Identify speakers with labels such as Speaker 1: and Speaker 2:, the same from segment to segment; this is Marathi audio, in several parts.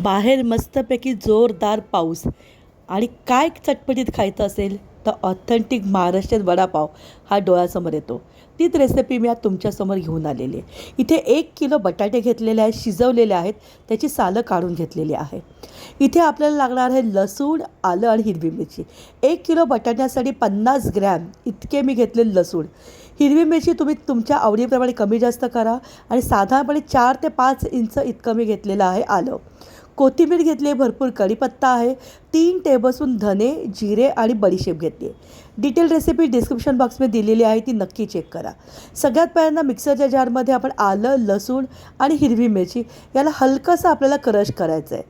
Speaker 1: बाहेर मस्तपैकी जोरदार पाऊस आणि काय चटपटीत खायचं असेल तर ऑथेंटिक महाराष्ट्रीयन वडापाव हा डोळ्यासमोर येतो. तीच रेसिपी मी आज तुमच्यासमोर घेऊन आलेली आहे. इथे 1 किलो बटाटे घेतलेले आहेत, शिजवलेले आहेत, त्याची सालं काढून घेतलेली आहे. इथे आपल्याला लागणार आहे लसूण, आलं आणि हिरवी मिरची. 1 किलो बटाट्यासाठी 50 ग्रॅम इतके मी घेतले लसूण. हिरवी मिरची तुम्ही तुमच्या आवडीप्रमाणे कमी जास्त करा आणि साधारणपणे 4 ते 5 इंच इतकं मी घेतलेलं आहे आलं. कोथिंबीर घेतली आहे, भरपूर कढीपत्ता आहे, 3 टेबलस्पून धने, जिरे आणि बडीशेप घेतली आहे. डिटेल रेसिपी डिस्क्रिप्शन बॉक्समध्ये दिलेली आहे, ती नक्की चेक करा. सगळ्यात पहिल्यांदा मिक्सरच्या जारमध्ये आपण आलं, लसूण आणि हिरवी मिरची याला हलकंसं आपल्याला क्रश करायचं आहे.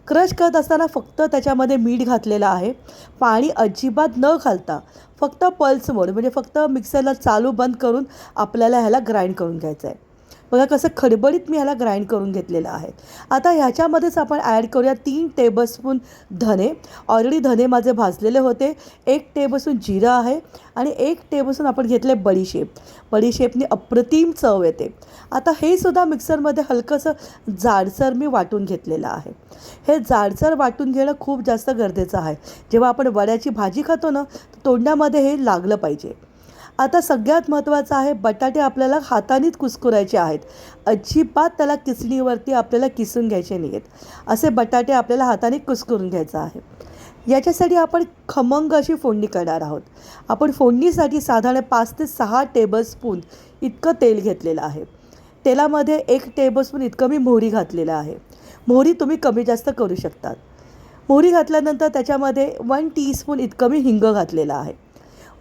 Speaker 1: क्रश करत असताना फक्त त्याच्यामध्ये मीठ घातलेलं आहे. पाणी अजिबात न घालता फक्त पल्स मोड म्हणजे फक्त मिक्सरला चालू बंद करून आपल्याला ह्याला ग्राइंड करून घ्यायचं आहे. बघा कसं खडबडीत मी ह्याला ग्राइंड करून घेतलेलं आहे. आता ह्याच्यामध्येच आपण ॲड करूया 3 टेबलस्पून धने. ऑलरेडी धने माझे भाजलेले होते. 1 टेबलस्पून जिरं आहे आणि 1 टेबलस्पून आपण घेतले बडीशेप. बडीशेपनी अप्रतिम चव येते. आता हे सुद्धा मिक्सरमध्ये हलकंसं जाडसर मी वाटून घेतलेलं आहे. हे जाडसर वाटून घेणं खूप जास्त गरजेचं आहे. जेव्हा आपण वड्याची भाजी खातो ना, तोंडामध्ये हे लागलं पाहिजे. आता सगळ्यात महत्त्वाचं आहे, बटाटे आपल्याला हातानेच कुस्कुरायचे आहेत. अजिबात त्याला किसणीवरती आपल्याला किसून घ्यायचे नाही आहेत. असे बटाटे आपल्याला हाताने कुस्करून घ्यायचं आहे. याच्यासाठी आपण खमंग अशी फोडणी करणार आहोत. आपण फोडणीसाठी साधारण 5 ते 6 टेबलस्पून इतकं तेल घेतलेलं आहे. तेलामध्ये 1 टेबलस्पून इतकं मी मोहरी घातलेलं आहे. मोहरी तुम्ही कमी जास्त करू शकतात. मोहरी घातल्यानंतर त्याच्यामध्ये 1 टीस्पून इतकं मी हिंग घातलेलं आहे.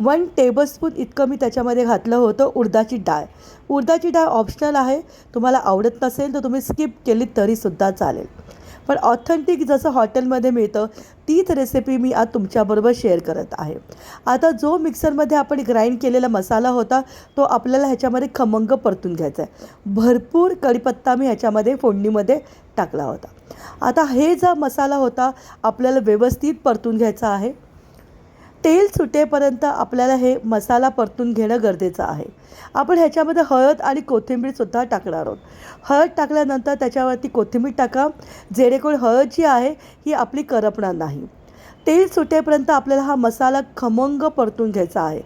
Speaker 1: 1 टेबलस्पून इतकं मी त्याच्यामध्ये घातलं होतं उडदाची डाळ. उडदाची डाळ ऑप्शनल आहे, तुम्हाला आवडत नसेल तर तुम्ही स्किप केली तरीसुद्धा चालेल. पण ऑथेंटिक जसं हॉटेलमध्ये मिळतं तीच रेसिपी मी आज तुमच्याबरोबर शेअर करत आहे. आता जो मिक्सरमध्ये आपण ग्राइंड केलेला मसाला होता तो आपल्याला ह्याच्यामध्ये खमंग परतून घ्यायचा आहे. भरपूर कढीपत्ता मी ह्याच्यामध्ये फोडणीमध्ये टाकला होता. आता हे जो मसाला होता आपल्याला व्यवस्थित परतून घ्यायचा आहे. तेल सुटेपर्यंत आपल्याला हे मसाला परतून घेणं गरजेचं आहे. आपण ह्याच्यामध्ये हळद आणि कोथिंबीरसुद्धा टाकणार आहोत. हळद टाकल्यानंतर त्याच्यावरती कोथिंबीर टाका, जेणेकरून हळद जी आहे ही आपली करपणार नाही. तेल सुटेपर्यंत आपल्याला हा मसाला खमंग परतून घ्यायचा आहे.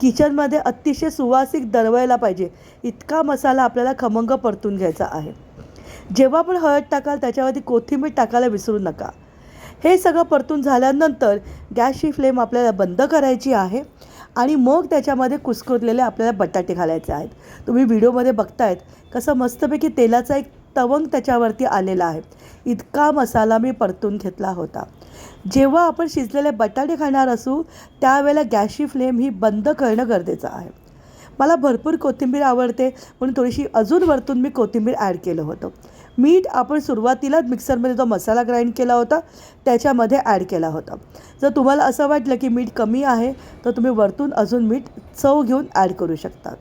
Speaker 1: किचनमध्ये अतिशय सुवासिक दरवळायला पाहिजे इतका मसाला आपल्याला खमंग परतून घ्यायचा आहे. जेव्हा आपण हळद टाकाल त्याच्यावरती कोथिंबीर टाकायला विसरू नका. हे सगळं परतून झाल्यानंतर गॅसची फ्लेम आपल्याला बंद करायची आहे आणि मग त्याच्यामध्ये कुस्कुरलेले आपल्याला बटाटे घालायचे आहेत. तुम्ही व्हिडिओमध्ये बघतायत कसं मस्तपैकी तेलाचा एक तवंग त्याच्यावरती आलेला आहे. इतका मसाला मी परतून घेतला होता. जेव्हा आपण शिजलेले बटाटे खाणार असू त्यावेळेला गॅसची फ्लेम ही बंद करणं गरजेचं आहे. मला भरपूर कोथिंबीर आवडते म्हणून थोडीशी अजून वरतून मी कोथिंबीर ॲड केलं होतं. मीठ आपण सुरुवातीलाच मिक्सरमध्ये जो मसाला ग्राइंड केला होता त्याच्यामध्ये ॲड केला होता. जर तुम्हाला असं वाटलं की मीठ कमी आहे तर तुम्ही वरतून अजून मीठ चव घेऊन ॲड करू शकता.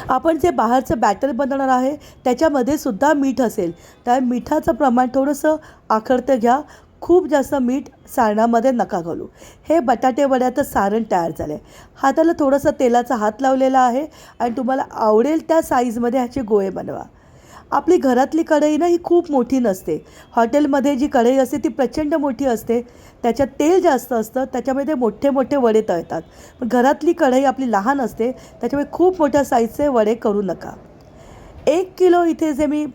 Speaker 1: आपण जे बाहेरचं बॅटर बनवणार आहे त्याच्यामध्ये सुद्धा मीठ असेल, त्या मिठाचं प्रमाण थोडंसं आखडतं घ्या. खूप जास्त मीठ सारणामध्ये नका घालू. हे बटाटे वड्याचं सारण तयार झालं आहे. हाताला थोडंसं तेलाचा हात लावलेला आहे आणि तुम्हाला आवडेल त्या साईजमध्ये ह्याचे गोळे बनवा. आपली घरातली कढई ना ही खूप मोठी नसते. हॉटेलमध्ये जी कढई असते ती प्रचंड मोठी असते, त्याच्यात तेल जास्त असतं, त्याच्यामध्ये मोठे मोठे वडे तळतात. पण घरातली कढई आपली लहान असते त्याच्यामुळे खूप मोठ्या साईजचे वडे करू नका. 1 किलो इथे जे मी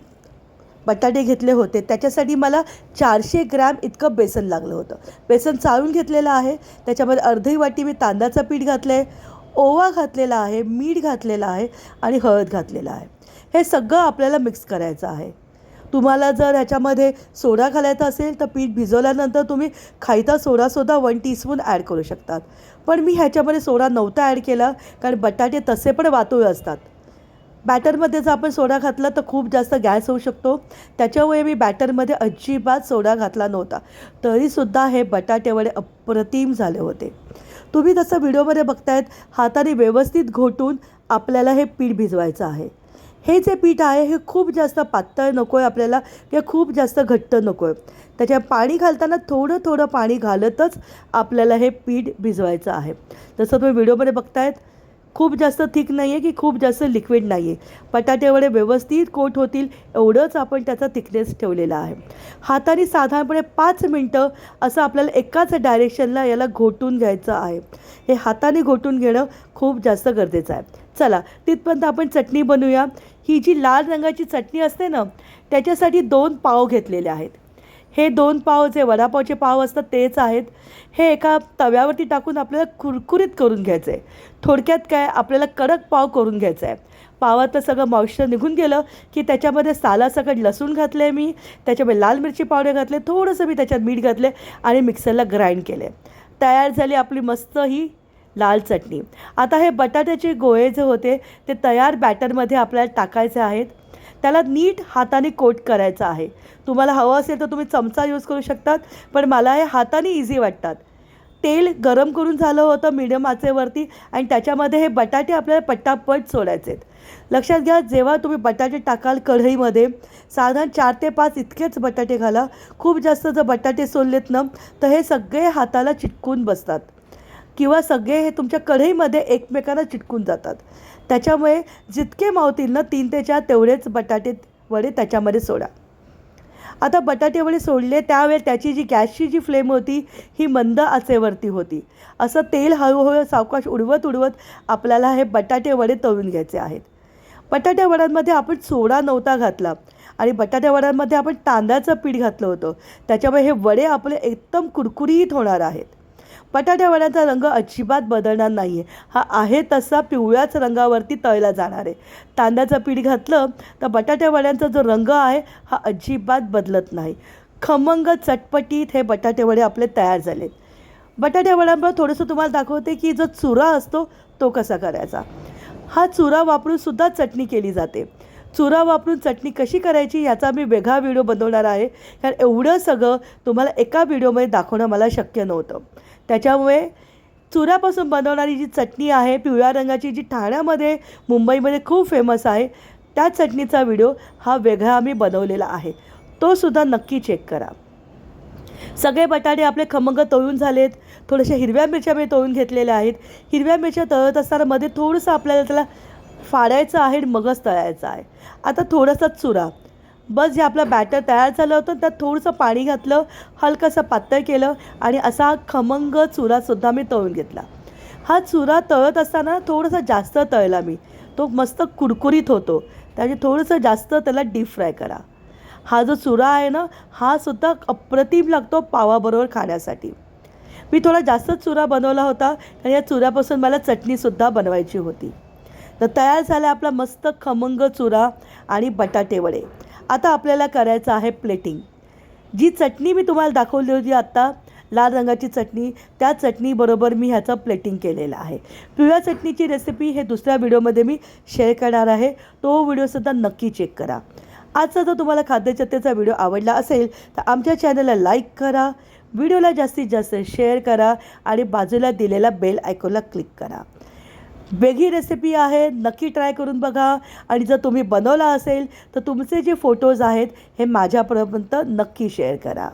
Speaker 1: बटाटे घेतले होते त्याच्यासाठी मला 400 ग्रॅम इतकं बेसन लागलं होतं. बेसन चाळून घेतलेलं आहे. त्याच्यामध्ये अर्धी वाटी मी तांदळाचं पीठ घातलं आहे, ओवा घातलेला आहे, मीठ घातलेलं आहे आणि हळद घातलेलं आहे. हे सगळं आपल्याला मिक्स करायचं आहे. तुम्हाला जर ह्याच्यामध्ये सोडा घालायचा असेल तर पीठ भिजवल्यानंतर तुम्ही खायचा सोडासुद्धा 1 टीस्पून ॲड करू शकतात. पण मी ह्याच्यामध्ये सोडा नव्हता ॲड केला कारण बटाटे तसे पण वातुळ असतात. बॅटरमध्ये जर आपण सोडा घातला तर खूप जास्त गॅस होऊ शकतो. त्याच्यामुळे मी बॅटरमध्ये अजिबात सोडा घातला नव्हता. तरीसुद्धा हे बटाटे वडे अप्रतिम झाले होते. तुम्ही जसं व्हिडिओमध्ये बघतायत हाताने व्यवस्थित घोटून आपल्याला हे पीठ भिजवायचं आहे. हे जे पीठ आहे हे खूप जास्त पातळ नको आहे आपल्याला किंवा खूप जास्त घट्ट नको आहे. त्याच्यात पाणी घालताना थोडं थोडं पाणी घालतच आपल्याला हे पीठ भिजवायचं आहे. जसं तुम्ही व्हिडिओमध्ये बघतायत खूप जास्त थिक नाही आहे की खूप जास्त लिक्विड नाही आहे. बटाटे वडे व्यवस्थित कोट होतील एवढंच आपण त्याचा थिकनेस ठेवलेला आहे. हाताने साधारणपणे 5 मिनटं असं आपल्याला एकाच डायरेक्शनला याला घोटून घ्यायचं आहे. हे हाताने घोटून घेणं खूप जास्त गरजेचं आहे. चला तिथपर्यंत आपण चटणी बनवूया. ही जी लाल रंगाची चटणी असते ना, त्याच्यासाठी 2 पाव घेतलेले आहेत. हे 2 पाव जे वडापावचे पाव असतात तेच आहेत. हे एका तव्यावरती टाकून आपल्याला कुरकुरीत करून घ्यायचं आहे. थोडक्यात काय, आपल्याला कडक पाव करून घ्यायचा आहे. पावातलं सगळं मॉइश्चर निघून गेलं की त्याच्यामध्ये सालासकट लसूण घातले मी, त्याच्यामध्ये लाल मिरची पावडर घातले, थोडंसं मी त्याच्यात मीठ घातले आणि मिक्सरला ग्राइंड केले. तयार झाली आपली मस्त ही लाल चटणी. आता हे बटाट्याचे गोळे जे होते ते तयार बॅटरमध्ये आपल्याला टाकायचे आहेत. त्याला नीट हाताने कोट करायचं आहे. तुम्हाला हवं असेल तर तुम्ही चमचा यूज करू शकतात, पण मला हे हाताने इझी वाटतात. तेल गरम करून झालं होतं मीडियम आचेवरती आणि त्याच्यामध्ये हे बटाटे आपल्याला पटापट सोडायचे आहेत. लक्षात घ्या, जेव्हा तुम्ही बटाटे टाकाल कढईमध्ये साधारण 4 ते 5 इतकेच बटाटे घाला. खूप जास्त जर बटाटे सोडलेत ना तर हे सगळे हाताला चिटकून बसतात किंवा सगळे हे तुमच्या कढईमध्ये एकमेकांना चिटकून जातात. त्याच्यामुळे जितके मावतील ना 3 ते 4 तेवढेच बटाटे वडे त्याच्यामध्ये सोडा. आता बटाटे वडे सोडले त्यावेळी त्याची जी गॅसची जी फ्लेम होती ही मंद आचेवरती होती. असं तेल हळूहळू सावकाश उडवत आपल्याला हे बटाटे वडे तळून घ्यायचे आहेत. बटाट्या वड्यांमध्ये आपण सोडा नव्हता घातला आणि बटाट्या वड्यांमध्ये आपण तांदळाचं पीठ घातलं होतं. त्याच्यामुळे हे वडे आपले एकदम कुरकुरीत होणार आहेत. बटाट्या वड्यांचा रंग अजिबात बदलणार नाही आहे. हा आहे तसा पिवळ्याच रंगावरती तळला जाणार आहे. तांदळाचं पीठ घातलं तर बटाट्या वड्यांचा जो रंग आहे हा अजिबात बदलत नाही. खमंग चटपटीत हे बटाटे वडे आपले तयार झालेत. बटाट्या वड्यांबरोबर थोडंसं तुम्हाला दाखवते की जो चुरा असतो तो कसा करायचा. हा चुरा वापरूनसुद्धा चटणी केली जाते. चुरा वापरून चटणी कशी करायची याचा मी वेगळा व्हिडिओ बनवणार आहे, कारण एवढं सगळं तुम्हाला एका व्हिडिओमध्ये दाखवणं मला शक्य नव्हतं. त्याच्यामुळे चुऱ्यापासून बनवणारी जी चटणी आहे पिवळ्या रंगाची, जी ठाण्यामध्ये मुंबईमध्ये खूप फेमस आहे, त्या चटणीचा व्हिडिओ हा वेगळा आम्ही बनवलेला आहे. तो सुद्धा नक्की चेक करा. सगळे बटाटे आपले खमंग तळून झालेत. थोड्याशा हिरव्या मिरच्या मी तळून घेतलेल्या आहेत. हिरव्या मिरच्या तळत असताना मध्ये थोडंसं आपल्याला त्याला फाडायचं आहे आणि मगच तळायचं आहे. आता थोडासा चुरा, बस जे आपलं बॅटर तयार झालं होतं त्यात थोडंसं पाणी घातलं, हलकंसं पातळ केलं आणि असा खमंग चुरासुद्धा मी तळून घेतला. हा चुरा तळत असताना थोडंसं जास्त तळला मी, तो मस्त कुरकुरीत होतो. त्यामुळे थोडंसं जास्त त्याला डीप फ्राय करा. हा जो चुरा आहे ना हा सुद्धा अप्रतिम लागतो पावाबरोबर खाण्यासाठी. मी थोडा जास्तच चुरा बनवला होता आणि या चुऱ्यापासून मला चटणीसुद्धा बनवायची होती. तर तयार झाला आपला मस्त खमंग चुरा आणि बटाटे वडे. आता आपल्याला करायचं आहे प्लेटिंग. जी चटणी मी तुम्हाला दाखवली होती आत्ता, लाल रंगाची चटणी, त्या चटणीबरोबर मी ह्याचं प्लेटिंग केलेलं आहे. पिवळ्या चटणीची रेसिपी हे दुसऱ्या व्हिडिओमध्ये मी शेअर करणार आहे. तो व्हिडिओसुद्धा नक्की चेक करा. आजचा जर तुम्हाला खाद्यचट्टेचा व्हिडिओ आवडला असेल तर आमच्या चॅनलला लाईक करा, व्हिडिओला जास्तीत जास्त शेअर करा आणि बाजूला दिलेला बेल आयकॉनला क्लिक करा. वेगळी रेसिपी आहे, नक्की ट्राय करून बघा. आणि जर तुम्ही बनवला असेल तर तुमचे जे फोटोज आहेत हे माझ्यापर्यंत नक्की शेअर करा.